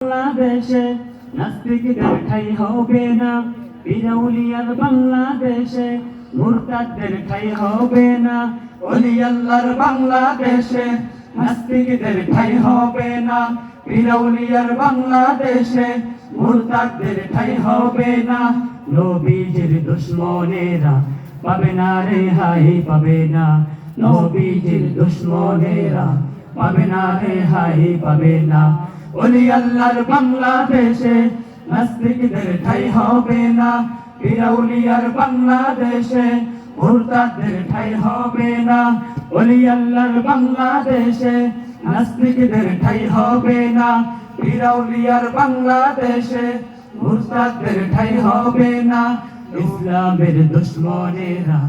বাংলাদেশে নাস্তিকদের ঠাঁই হবে না, পীর-আউলিয়ার বাংলাদেশে মুরতাদদের ঠাঁই হবে না। ওলি আল্লাহর বাংলাদেশে নাস্তিকদের ঠাঁই হবে না, পীর-আউলিয়ার বাংলাদেশে মুরতাদদের ঠাঁই হবে না। নবীজির দুশমনেরা পাবে না রেহাই পাবে না, নবীজির দুশমনেরা পাবে না রেহাই পাবে না। ওলি আল্লাহর বাংলাদেশে নাস্তিকদের ঠাঁই হবে না, পীর-আউলিয়ার বাংলাদেশে মুরতাদদের ঠাঁই হবে না। ওলি আল্লাহর বাংলাদেশে নাস্তিকদের ঠাঁই হবে না, পীর-আউলিয়ার বাংলাদেশে মুরতাদদের ঠাঁই হবে না। ইসলামের দুশমনেরা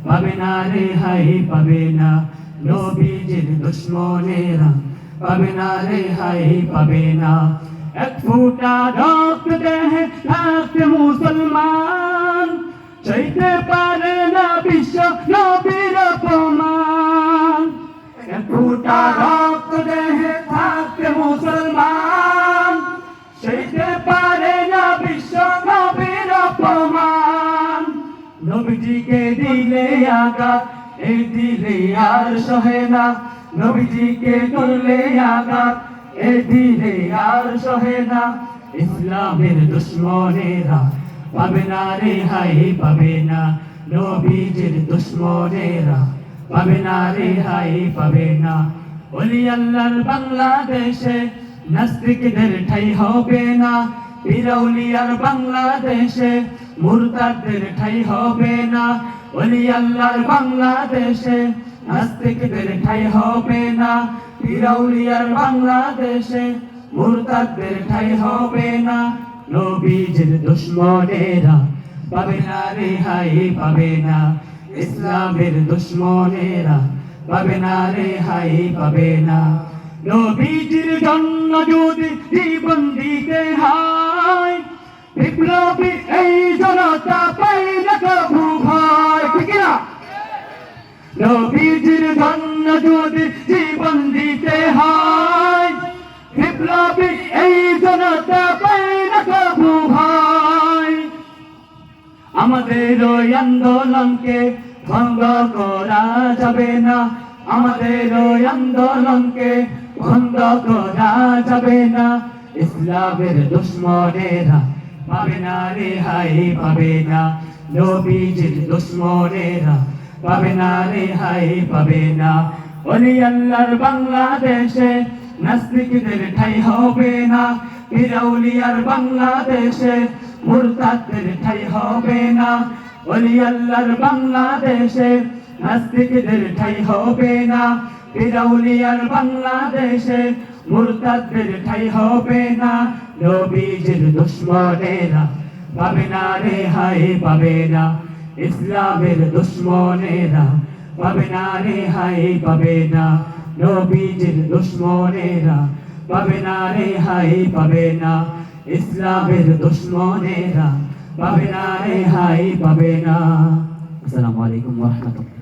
পাবে না রেহাই পাবে না, নবীজির দুশমনেরা পাবে না রেহাই পাবে না। এক ফোঁটা রক্ত দেহে থাকতে মুসলমান সইতে পারে না বিশ্ব নবীর অপমান। এক ফোঁটা রক্ত দেহে থাকতে মুসলমান সইতে পারে না বিশ্ব নবীর অপমান। নবীজিকে দিলে আঘাত এই দিলে আর সহে না, নবীজিকে করলে আঘাত এ দিলে আর সহে না। ইসলামের দুশমনেরা পাবে না রেহাই পাবে না, নবীজির দুশমনেরা পাবে না রেহাই পাবে না। ওলি আল্লাহর বাংলাদেশে নাস্তিকদের ঠাঁই হবে না, পীর-আউলিয়ার বাংলাদেশে মুরতাদদের ঠাঁই হবে না। ওলি আল্লাহর বাংলাদেশে নাস্তিকদের ঠাঁই হবে না, পীর-আউলিয়ার বাংলাদেশে মুরতাদদের ঠাঁই হবে না। নবীজির দুশমনেরা পাবে না রেহাই পাবে না, ইসলামের দুশমনেরা পাবে না রেহাই পাবে না। নবীজির জন্য যদি জীবন দিতে হয়, বিপ্লবী এই জনতা পাই না কবু ভয়। ঠিক না? নবীজির জন্য যদি জীবন দিতে হয়, বিপ্লবী এই জনতা পাই না কবু ভয়। আমাদের ওই আন্দোলনকে ভঙ্গ করা যাবে না, আমাদের ওই আন্দোলনকে ভঙ্গ করা যাবে না। ইসলামের দুশমনেরা পাবে না রেহাই পাবে না, নবীজির দুশমনেরা পাবে না রেহাই পাবে না। ওলি আল্লাহর বাংলাদেশে নাস্তিকদের ঠাঁই হবে না, পীর-আউলিয়ার বাংলাদেশে মুরতাদদের ঠাঁই হবে না। ওলি আল্লাহর বাংলাদেশে নাস্তিকদের ঠাঁই হবে না, পীর-আউলিয়ার বাংলাদেশে মুরতাদদের ঠাঁই হবে না। নবীজির দুশমনেরা পাবে না রেহাই পাবে না, ইসলামের দুশমনেরা পাবে না রেহাই পাবে না। নবীজির দুশমনেরা পাবে না রেহাই পাবে না, ইসলামের দুশমনেরা পাবে না রেহাই পাবে না। আসসালামু আলাইকুম ওয়া রাহমাতুল্লাহ।